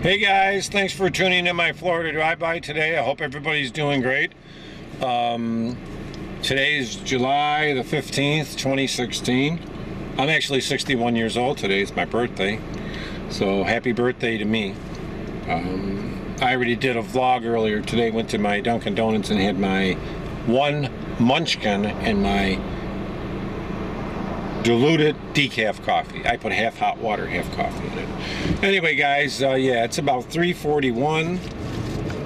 Hey guys, thanks for tuning in my Florida Drive-By today. I hope everybody's doing great. Today is July the 15th, 2016. I'm actually 61 years old today. It's my birthday. So happy birthday to me. I already did a vlog earlier today. Went to my Dunkin' Donuts and had my one munchkin and my diluted decaf coffee. I put half hot water, half coffee in it. Anyway, guys, yeah, it's about 3:41.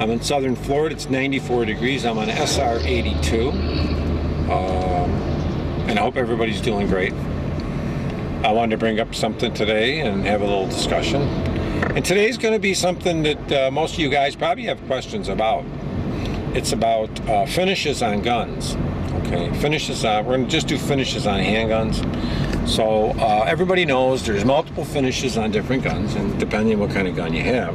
I'm in southern Florida. It's 94 degrees. I'm on SR82. And I hope everybody's doing great. I wanted to bring up something today and have a little discussion. And today's going to be something that most of you guys probably have questions about. It's about finishes on guns. Okay, finishes on, we're going to just do finishes on handguns. So everybody knows there's multiple finishes on different guns, and depending on what kind of gun you have.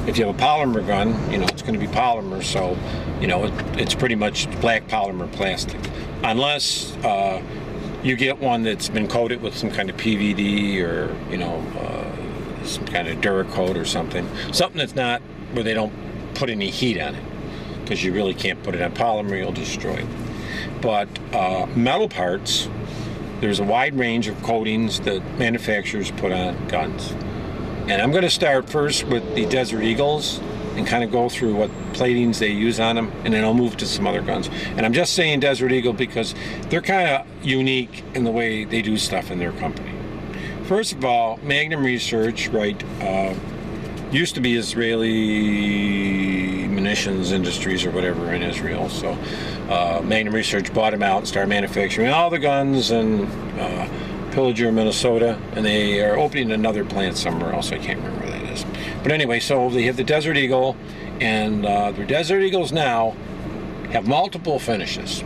If you have a polymer gun, you know, it's going to be polymer, so, you know, it's pretty much black polymer plastic. Unless you get one that's been coated with some kind of PVD or, you know, some kind of Duracoat or something. Something that's not, where they don't put any heat on it. Because you really can't put it on polymer, you'll destroy it. But metal parts, there's a wide range of coatings that manufacturers put on guns. And I'm going to start first with the Desert Eagles and kind of go through what platings they use on them, and then I'll move to some other guns. And I'm just saying Desert Eagle because they're kind of unique in the way they do stuff in their company. First of all, Magnum Research, right, used to be Israeli munitions industries or whatever in Israel. So Magnum Research bought them out and started manufacturing all the guns in Pillager, Minnesota, and they are opening another plant somewhere else. I can't remember where that is. But anyway, so they have the Desert Eagle, and the Desert Eagles now have multiple finishes.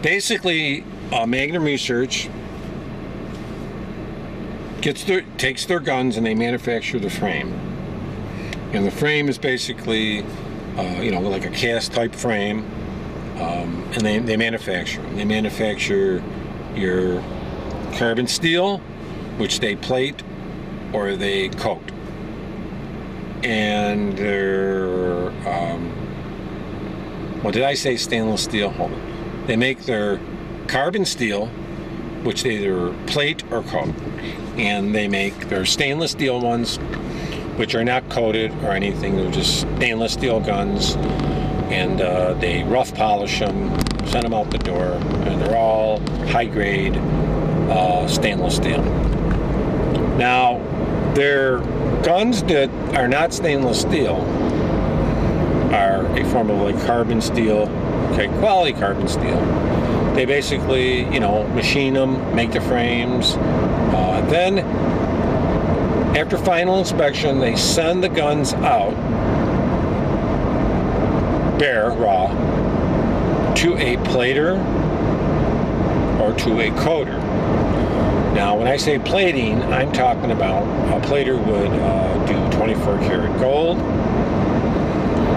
Basically, Magnum Research takes their guns and they manufacture the frame. And the frame is basically, you know, like a cast type frame, and they manufacture them. They manufacture your carbon steel, which they plate or they coat. And their, what did I say, stainless steel? Hold on. They make their carbon steel, which they either plate or coat. And they make their stainless steel ones, which are not coated or anything. They're just stainless steel guns, and they rough polish them, send them out the door, and they're all high grade stainless steel. Now, their guns that are not stainless steel are a form of like carbon steel, okay, quality carbon steel. They basically, you know, machine them, make the frames. Then, after final inspection, they send the guns out, bare, raw, to a plater or to a coater. Now, when I say plating, I'm talking about a plater would do 24 karat gold,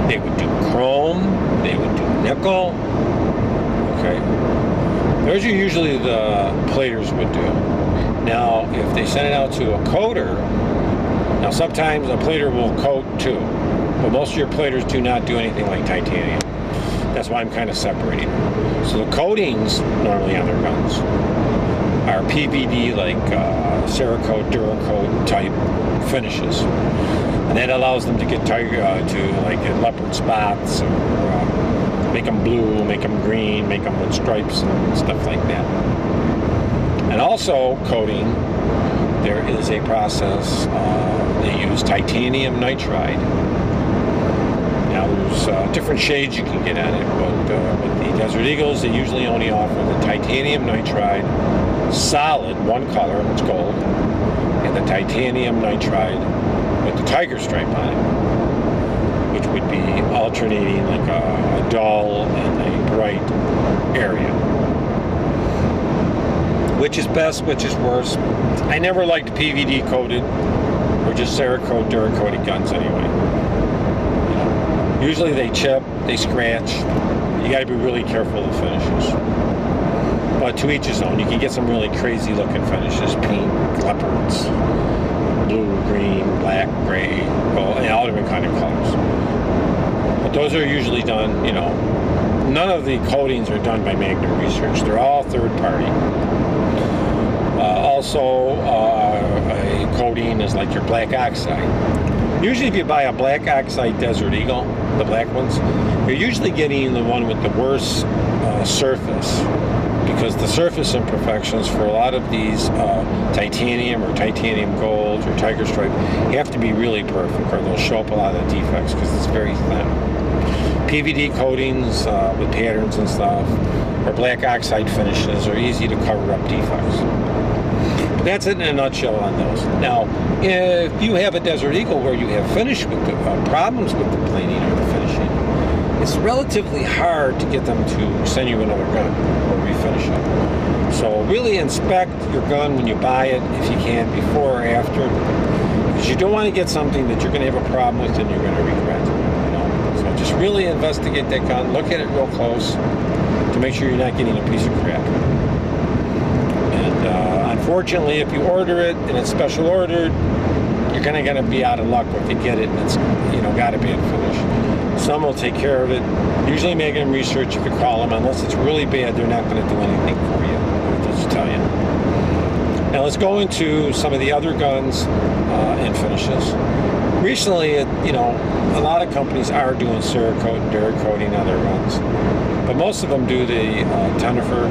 they would do chrome, they would do nickel, okay? Those are usually the platers would do. Now, if they send it out to a coater, now sometimes a plater will coat too, but most of your platers do not do anything like titanium. That's why I'm kind of separating them. So the coatings normally on their guns are PVD, like Cerakote, Duracoat type finishes. And that allows them to get to like leopard spots, or make them blue, make them green, make them with stripes and stuff like that. And also coating, there is a process, they use titanium nitride. Now there's different shades you can get on it, but with the Desert Eagles, they usually only offer the titanium nitride solid, one color, it's gold, and the titanium nitride with the tiger stripe on it, which would be alternating like a dull and a bright area. Which is best, which is worse. I never liked PVD coated or just Cerakote, Duracoated guns anyway. You know, usually they chip, they scratch. You got to be really careful of the finishes. But to each his own. You can get some really crazy looking finishes: pink, leopards, blue, green, black, black, gray, gold, and all different kind of colors. But those are usually done, you know, none of the coatings are done by Magnum Research. They're all third party. Also, a coating is like your black oxide. Usually if you buy a black oxide Desert Eagle, the black ones, you're usually getting the one with the worst surface, because the surface imperfections for a lot of these titanium or titanium gold or tiger stripe have to be really perfect, or they'll show up a lot of defects because it's very thin. PVD coatings with patterns and stuff, or black oxide finishes are easy to cover up defects. But that's it in a nutshell on those. Now, if you have a Desert Eagle where you have finish with the problems with the plating or the finishing, it's relatively hard to get them to send you another gun or refinish it. So really inspect your gun when you buy it, if you can, before or after, because you don't want to get something that you're going to have a problem with and you're going to regret. You know? So just really investigate that gun, look at it real close to make sure you're not getting a piece of crap. And unfortunately, if you order it and it's special ordered, you're kind of going to be out of luck if you get it and it's, you know, got a bad finish. Some will take care of it. Usually Magnum Research, you can call them. Unless it's really bad, they're not going to do anything for you. They'll just tell you. Now let's go into some of the other guns and finishes. Recently, you know, a lot of companies are doing Cerakote and Duracoating on their guns. But most of them do the Tenifer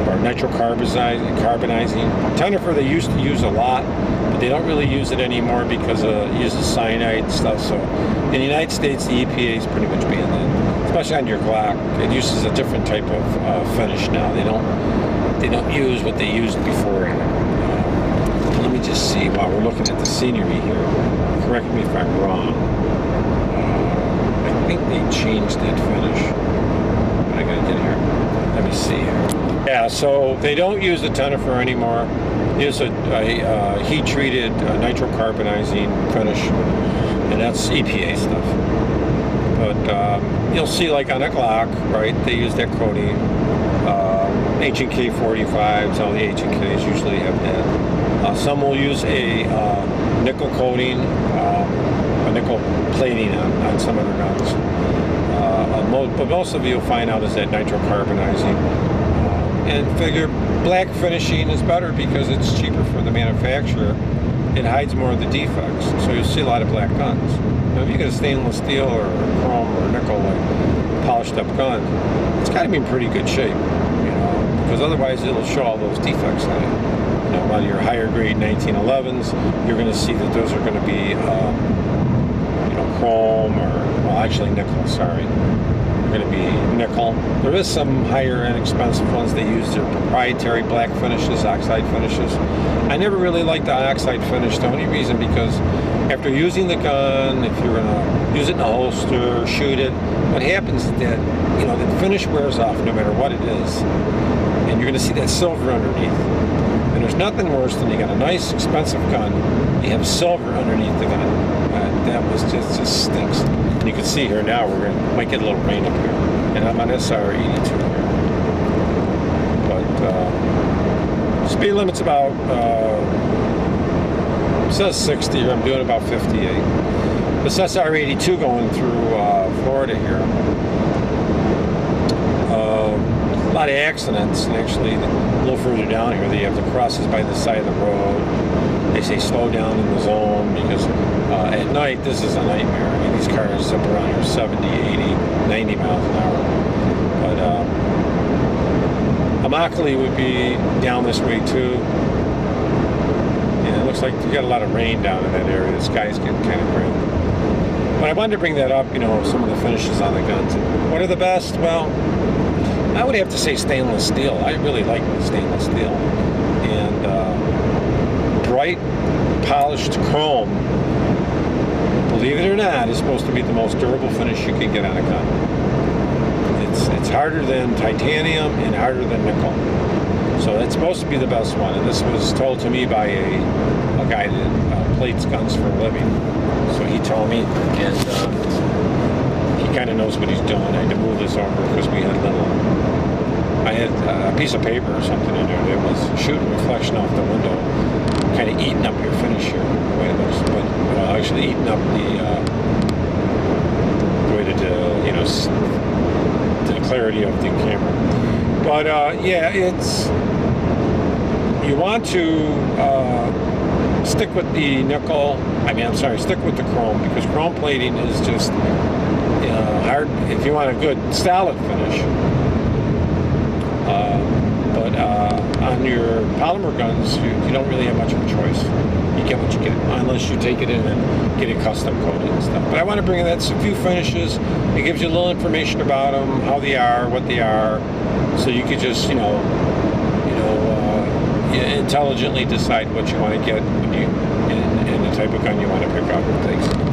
or nitrocarbonizing. Tenifer they used to use a lot, but they don't really use it anymore because it uses cyanide and stuff. So in the United States, the EPA is pretty much banned that, especially on your Glock. It uses a different type of finish now. They don't use what they used before. Let me just see while we're looking at the scenery here. Correct me if I'm wrong. I think they changed that finish. What I gotta get here? Let me see here. Yeah, so they don't use the Tenifer anymore. They use a heat-treated nitrocarbonizing finish, and that's EPA stuff. But you'll see, like on a Glock, right? They use that coating. H&K 45s, all the H&Ks usually have that. Some will use a nickel coating, a nickel plating on some of their guns. But most of you will find out is that nitrocarbonizing. And figure black finishing is better because it's cheaper for the manufacturer. It hides more of the defects, so you'll see a lot of black guns. Now, if you get a stainless steel or chrome or nickel like polished up gun, it's got to be in pretty good shape, you know, because otherwise it'll show all those defects on it. You know, a lot of your higher grade 1911s, you're going to see that those are going to be, you know, chrome or, well, actually nickel. Sorry. Going to be nickel. There is some higher and expensive ones. They use their proprietary black finishes, oxide finishes. I never really liked the oxide finish. The only reason because after using the gun, if you're going to use it in a holster, shoot it, what happens is that, you know, the finish wears off no matter what it is, and you're going to see that silver underneath. And there's nothing worse than you got a nice expensive gun, you have silver underneath the gun. That was just stinks. And you can see here now might get a little rain up here, and I'm on SR82 here. But speed limit's about it says 60. I'm doing about 58. This SR82 going through Florida here. A lot of accidents, and actually a little further down here, they have the crosses by the side of the road. They say slow down in the zone because at night this is a nightmare. I mean, these cars up around here 70, 80, 90 miles an hour. But Immokalee would be down this way too. And it looks like you got a lot of rain down in that area. The sky's getting kind of gray. But I wanted to bring that up, you know, some of the finishes on the guns. What are the best? Well, I would have to say stainless steel. I really like stainless steel. And bright, polished chrome, believe it or not, is supposed to be the most durable finish you can get on a gun. It's harder than titanium and harder than nickel. So that's supposed to be the best one. And this was told to me by a guy that plates guns for a living. So he told me, and he kind of knows what he's doing. I had to move this over because I had a piece of paper or something in there that was shooting reflection off the window, kind of eating up your finish here. But actually eating up the way to the clarity of the camera. But yeah, it's, you want to stick with the nickel. Stick with the chrome, because chrome plating is just hard if you want a good solid finish. But on your polymer guns, you don't really have much of a choice. You get what you get, unless you take it in and get it custom coated and stuff. But I want to bring in a few finishes. It gives you a little information about them, how they are, what they are, so you could just intelligently decide what you want to get when and the type of gun you want to pick up and things.